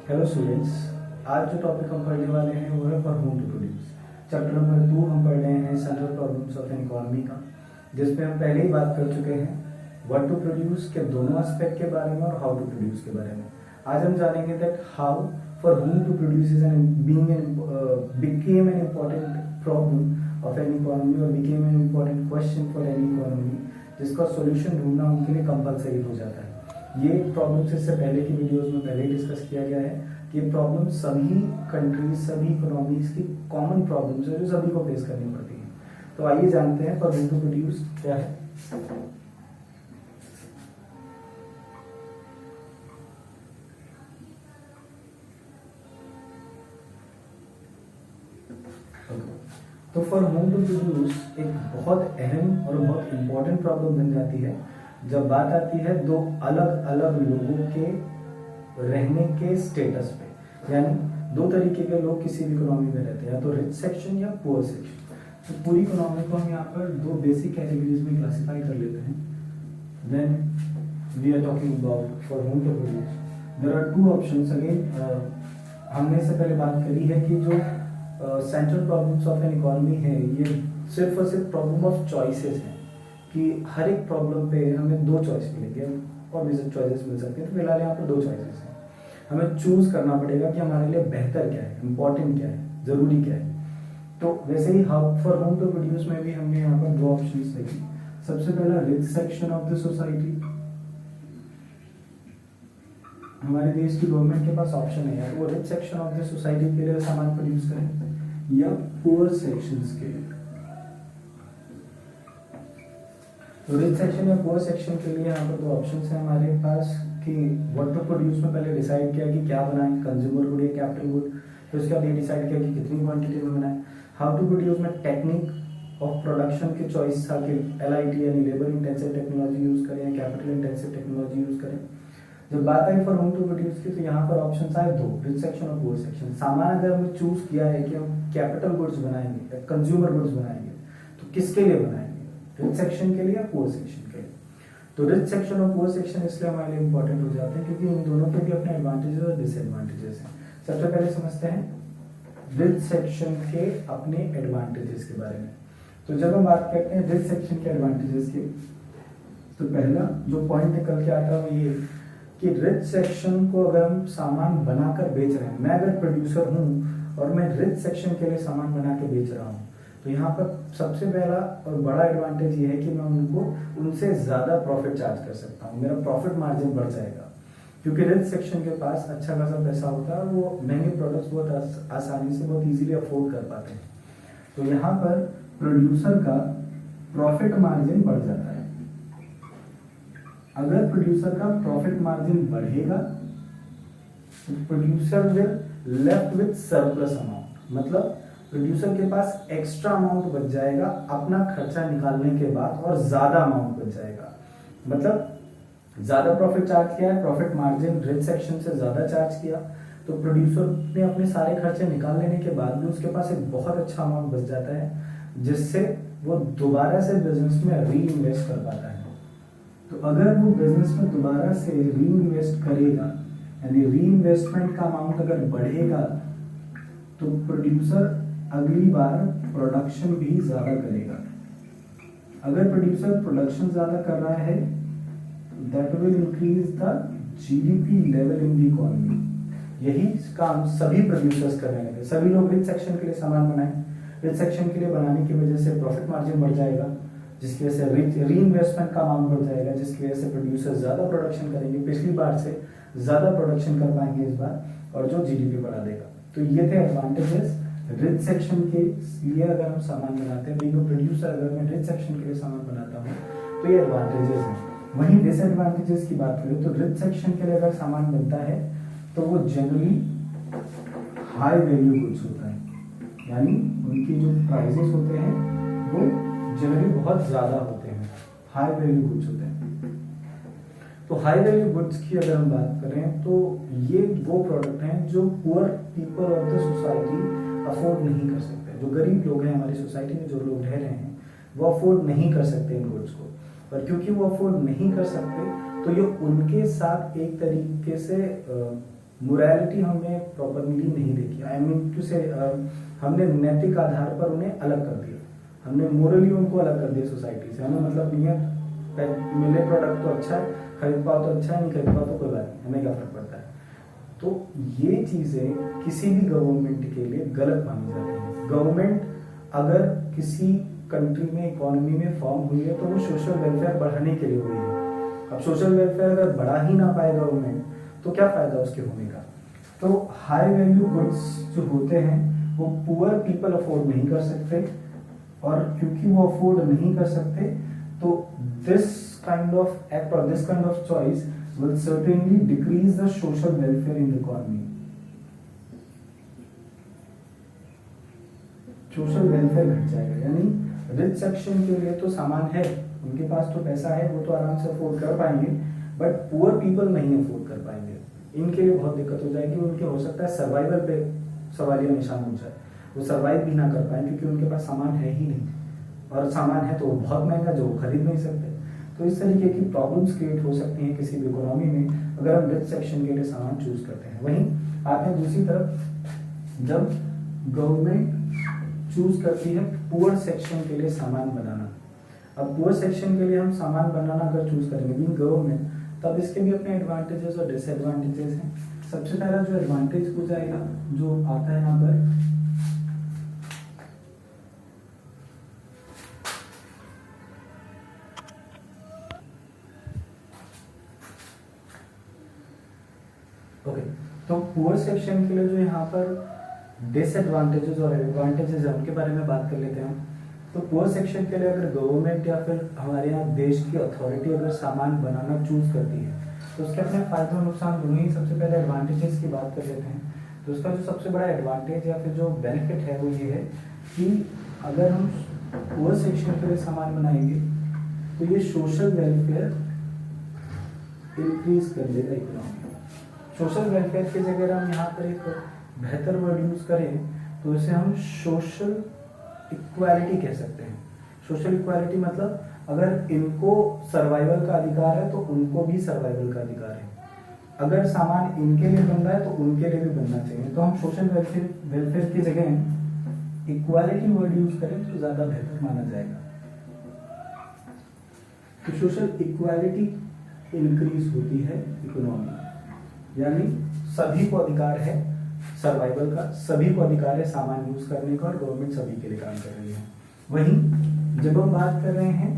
Hello students, आज जो topic हम पढ़ने वाले हैं वो है for whom to produce. Chapter number 2 हम पढ़ रहे हैं central problems of an economy का, जिसमें हम पहले ही बात कर चुके हैं व्हाट टू प्रोड्यूस के दोनों एस्पेक्ट के बारे में और हाउ टू प्रोड्यूस के बारे में। आज हम जानेंगे that how for whom to produce is became an important problem of an economy और became an important question for an economy, जिसका सॉल्यूशन ढूंढना उनके लिए कंपलसरी हो जाता है। ये प्रॉब्लम्स इससे पहले की वीडियोस में पहले ही डिस्कस किया गया है कि ये प्रॉब्लम सभी कंट्रीज, सभी इकोनॉमीज की कॉमन प्रॉब्लम्स है जो सभी को फेस करनी पड़ती है। तो आइए जानते हैं फॉर होम टू प्रोड्यूस क्या है। तो फॉर होम टू प्रोड्यूस एक बहुत अहम और बहुत इंपॉर्टेंट प्रॉब्लम बन जाती है जब बात आती है दो अलग अलग लोगों के रहने के स्टेटस पे। यानी दो तरीके के लोग किसी भी इकोनॉमी में रहते हैं, या तो रिच सेक्शन या पुअर सेक्शन। तो पूरी इकोनॉमी को हम यहाँ पर दो बेसिक कैटेगरीज में क्लासिफाई कर लेते हैं। Then we are talking about for whom to produce there are two options. Again हमने इससे पहले बात करी है कि जो central problems of an economy है ये सिर्फ और सिर्फ प्रॉब्लम ऑफ चॉइसेस है कि हर एक प्रॉब्लम पे हमें दो चॉइस मिलेंगे और भी चॉइसेस मिल सकते हैं। तो फिलहाल यहाँ पर दो चॉइसेस हैं, हमें चूज करना पड़ेगा कि हमारे लिए बेहतर क्या है, इंपॉर्टेंट क्या है, जरूरी क्या है। तो वैसे ही फॉर होम टू प्रोड्यूस में भी हमने यहाँ पर दो ऑप्शंस देखे। सबसे पहला rich section of the society, हमारे देश की गवर्नमेंट के पास ऑप्शन है यार वो rich section of the society के लिए सामान प्रोड्यूस करें या पुअर सेक्शंस के लिए। तो रिच सेक्शन या पुअर सेक्शन के लिए यहाँ पर दो ऑप्शन है हमारे पास कि व्हाट टू प्रोड्यूस में पहले डिसाइड किया कि क्या बनाएं, कंज्यूमर गुड या कैपिटल गुड। फिर उसके बाद ये डिसाइड किया कि कितनी क्वांटिटी में बनाएं। हाउ टू प्रोड्यूस में टेक्निक ऑफ प्रोडक्शन की चॉइस था कि LIT यानी लेबर इंटेंसिव टेक्नोलॉजी यूज करें या कैपिटल इंटेंसिव टेक्नोलॉजी यूज करें। जब बात I for whom to produce की तो यहाँ पर ऑप्शन आए दो, रिच सेक्शन और पुअर सेक्शन। सामान अगर हमने चूज किया है कि हम कैपिटल गुड्स बनाएंगे या कंज्यूमर गुड्स बनाएंगे तो किसके लिए बनाएंगे, रिच सेक्शन के लिए या पुअर सेक्शन के लिए। तो रिच सेक्शन और पुअर सेक्शन इसलिए हमारे लिए इंपॉर्टेंट हो जाते हैं क्योंकि इन दोनों के भी अपने एडवांटेजेस और डिसएडवांटेजेस हैं। सबसे पहले समझते हैं रिच सेक्शन के अपने एडवांटेजेस के बारे में। तो जब हम बात करते हैं रिच सेक्शन के एडवांटेजेस की तो पहला जो पॉइंट निकल के आता है वो ये कि रिच सेक्शन को अगर हम सामान बनाकर बेच रहे हैं, मैं अगर प्रोड्यूसर हूँ और मैं रिच सेक्शन के लिए सामान बना के बेच रहा हूँ तो यहाँ पर सबसे पहला और बड़ा एडवांटेज ये है कि मैं उनसे ज्यादा प्रॉफिट चार्ज कर सकता हूँ, मेरा प्रॉफिट मार्जिन बढ़ जाएगा क्योंकि रिच सेक्शन के पास अच्छा खासा पैसा होता है और वो महंगे प्रोडक्ट्स बहुत आसानी से बहुत इजीली अफोर्ड कर पाते हैं। तो यहाँ पर प्रोड्यूसर का प्रॉफिट मार्जिन बढ़ जाता है। अगर प्रोड्यूसर का प्रॉफिट मार्जिन बढ़ेगा तो producer will left with surplus amount, मतलब प्रोड्यूसर के पास एक्स्ट्रा अमाउंट बच जाएगा अपना खर्चा निकालने के बाद और ज्यादा अमाउंट बच जाएगा। मतलब ज्यादा प्रॉफिट चार्ज किया है, प्रॉफिट मार्जिन रिच सेक्शन से ज्यादा चार्ज किया तो प्रोड्यूसर ने अपने सारे खर्चे निकाल लेने के बाद भी उसके पास एक बहुत अच्छा अमाउंट बच जाता है जिससे वो दोबारा से बिजनेस में री इन्वेस्ट कर पाता है। तो अगर वो बिजनेस में दोबारा से री इन्वेस्ट करेगा यानी री इन्वेस्टमेंट का अमाउंट अगर बढ़ेगा तो प्रोड्यूसर अगली बार प्रोडक्शन भी ज्यादा करेगा। अगर प्रोड्यूसर प्रोडक्शन ज्यादा कर रहा है that will increase the GDP level in the economy. यही काम सभी प्रोड्यूसर्स कर रहे हैं। सभी लोग रिच सेक्शन के लिए सामान बनाएं, रिच सेक्शन के लिए बनाने की वजह से प्रॉफिट मार्जिन बढ़ जाएगा जिसकी वजह से री इन्वेस्टमेंट का अमाउंट बढ़ जाएगा जिसकी वजह से प्रोड्यूसर ज्यादा प्रोडक्शन करेंगे, पिछली बार से ज्यादा प्रोडक्शन कर पाएंगे इस बार और जो GDP बढ़ा देगा। तो ये थे एडवांटेजेस रिच सेक्शन के लिए अगर हम सामान बनाते हैं। बीइंग अ प्रोड्यूसर अगर मैं रिच सेक्शन के लिए सामान बनाता हूँ तो ये एडवांटेजेस हैं। वहीं डिसएडवांटेजेस की बात करें तो रिच सेक्शन के लिए अगर सामान बनता है तो वो जनरली हाई वैल्यू गुड्स होता है, यानी उनकी जो प्राइसेस होते हैं वो जनरली बहुत ज्यादा होते हैं, हाई वैल्यू गुड्स होते हैं। तो हाई वैल्यू गुड्स की अगर हम बात करें तो ये वो प्रोडक्ट हैं जो poor people of the society afford नहीं कर सकते। जो गरीब लोग हैं हमारी सोसाइटी में, जो लोग रह रहे हैं वो अफोर्ड नहीं कर सकते इन गुड्स को। पर क्योंकि वो अफोर्ड नहीं कर सकते तो ये उनके साथ एक तरीके से मोरालिटी हमने प्रॉपरली नहीं देखी, आई मीन टू से हमने नैतिक आधार पर उन्हें अलग कर दिया, हमने मोरली उनको अलग कर दिया सोसाइटी से। हमें मतलब नहीं है, मिले प्रोडक्ट तो अच्छा है, खरीद पाओ तो अच्छा है, नहीं खरीद पाओ तो कोई बात नहीं, हमें क्या फर्क पड़ता है। तो ये चीजें किसी भी गवर्नमेंट के लिए गलत मानी जाती है। गवर्नमेंट अगर किसी कंट्री में इकोनॉमी में फॉर्म हुई है तो वो सोशल वेलफेयर बढ़ाने के लिए हुई है। अब सोशल वेलफेयर अगर बढ़ा ही ना पाए गवर्नमेंट तो क्या फायदा उसके होने का। तो हाई वैल्यू गुड्स जो होते हैं वो पुअर पीपल अफोर्ड नहीं कर सकते, और क्योंकि वो अफोर्ड नहीं कर सकते तो दिस काइंड ऑफ एक्ट और this kind of choice will certainly decrease the social welfare in the economy. Social welfare घट जाएगा, यानी रिच सेक्शन के लिए तो सामान है, उनके पास तो पैसा है, वो तो आराम से अफोर्ड कर पाएंगे, बट पुअर पीपल नहीं अफोर्ड कर पाएंगे, इनके लिए बहुत दिक्कत हो जाएगी। उनके हो सकता है सर्वाइवल पे सवालिया निशान हो जाए, वो सर्वाइव भी ना कर पाए क्योंकि उनके पास सामान है ही नहीं, और सामान है तो बहुत महंगा जो वो खरीद नहीं सकते। तो इस तरीके की प्रॉब्लम्स क्रिएट हो सकती हैं किसी भी इकोनॉमी में अगर हम रिच सेक्शन के लिए सामान चूज करते हैं। वहीं आते हैं दूसरी तरफ, जब गवर्नमेंट चूज करती है पुअर सेक्शन के लिए सामान बनाना। अब पुअर सेक्शन के लिए हम सामान बनाना अगर चूज करेंगे बीइंग गवर्नमेंट, तब इसके भी अपने एडवांटेजेस और डिसएडवांटेजेस हैं। सबसे पहला जो एडवांटेज हो जाएगा जो आता है यहाँ पर, ओके तो पुअर सेक्शन के लिए जो यहाँ पर डिसएडवांटेजेस और एडवांटेजेस है उनके बारे में बात कर लेते हैं हम। तो पुअर सेक्शन के लिए अगर गवर्नमेंट या फिर हमारे यहाँ देश की अथॉरिटी अगर सामान बनाना चूज करती है तो उसके अपने फायदे और नुकसान दोनों ही। सबसे पहले एडवांटेजेस की बात कर लेते हैं। तो उसका जो सबसे बड़ा एडवांटेज या फिर जो बेनिफिट है वो ये है कि अगर हम पुअर सेक्शन के लिए सामान बनाएंगे तो ये सोशल वेलफेयर इंक्रीज कर देगा इकोनॉमी। सोशल वेलफेयर की जगह हम यहाँ पर एक बेहतर वर्ड यूज करें तो इसे हम सोशल इक्वालिटी कह सकते हैं। सोशल इक्वालिटी मतलब अगर इनको सर्वाइवल का अधिकार है तो उनको भी सर्वाइवल का अधिकार है। अगर सामान इनके लिए बन रहा है तो उनके लिए भी बनना चाहिए। तो हम सोशल वेलफेयर की जगह इक्वालिटी वर्ड यूज करें तो ज्यादा बेहतर माना जाएगा। तो सोशल इक्वालिटी इंक्रीज होती है इकोनॉमी, यानी सभी को अधिकार है सर्वाइवल का, सभी को अधिकार है सामान यूज करने का, और गवर्नमेंट सभी के लिए काम कर रही है। वहीं जब हम बात कर रहे हैं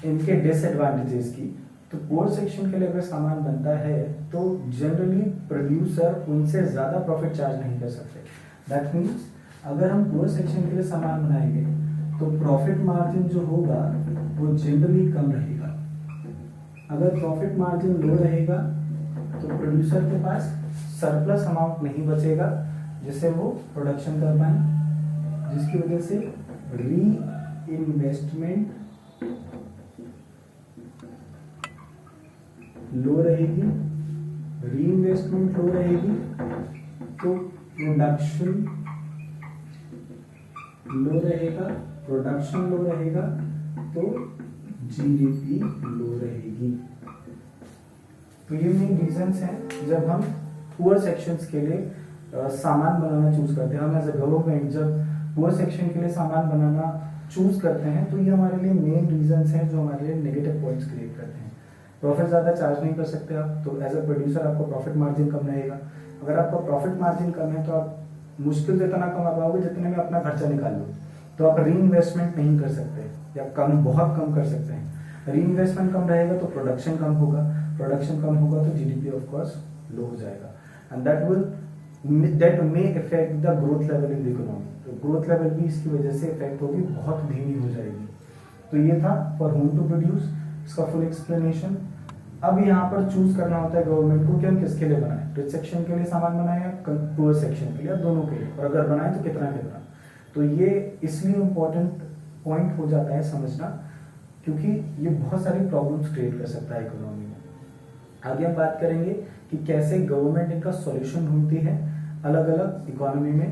इनके डिसएडवांटेजेस की, तो पुअर सेक्शन के लिए अगर सामान बनता है तो जनरली प्रोड्यूसर उनसे ज्यादा प्रॉफिट चार्ज नहीं कर सकते। दैट मीन्स अगर हम पुअर सेक्शन के लिए सामान बनाएंगे तो प्रॉफिट मार्जिन जो होगा वो जनरली कम रहेगा। अगर प्रॉफिट मार्जिन लो रहेगा तो प्रोड्यूसर के पास सरप्लस अमाउंट नहीं बचेगा जिससे वो प्रोडक्शन कर पाए, जिसकी वजह से री इन्वेस्टमेंट लो रहेगी, री इन्वेस्टमेंट लो रहेगी तो प्रोडक्शन लो रहेगा, प्रोडक्शन लो रहेगा तो जीडीपी लो रहेगी। तो ये मेन रीजंस हैं जब हम पुअर सेक्शंस के लिए सामान बनाना चूज करते हैं। हम एज अ गवर्नमेंट जब पुअर सेक्शन के लिए सामान बनाना चूज करते हैं तो ये हमारे लिए मेन रीजंस हैं जो हमारे लिए नेगेटिव पॉइंट्स क्रिएट करते हैं। प्रॉफिट ज्यादा चार्ज नहीं कर सकते आप, तो एज अ प्रोड्यूसर आपको प्रॉफिट मार्जिन कम रहेगा। अगर आपका प्रॉफिट मार्जिन कम है तो आप मुश्किल से इतना कमा पाओगे जितने में अपना खर्चा निकाल लो, तो आप री इन्वेस्टमेंट नहीं कर सकते या कम, बहुत कम कर सकते हैं। री इन्वेस्टमेंट कम रहेगा तो प्रोडक्शन कम होगा, प्रोडक्शन कम होगा तो जीडीपी ऑफ कोर्स लो हो जाएगा, and that may effect the growth level in the economy. तो ग्रोथ लेवल भी इसकी वजह से इफेक्ट होगी, बहुत धीमी हो जाएगी। तो ये था फॉर होम टू प्रोड्यूस, इसका फुल एक्सप्लेनेशन। अब यहाँ पर चूज करना होता है गवर्नमेंट को कि हम किसके लिए बनाए, रिच सेक्शन के लिए सामान बनाए या पुअर सेक्शन के लिए, दोनों के लिए, और अगर बनाए तो कितना कितना। तो ये इसलिए इम्पोर्टेंट पॉइंट हो जाता है समझना, क्योंकि ये बहुत सारी प्रॉब्लम्स क्रिएट कर सकता है इकोनॉमी में। आगे हम बात करेंगे कि कैसे गवर्नमेंट इनका सॉल्यूशन ढूंढती है अलग अलग इकोनॉमी में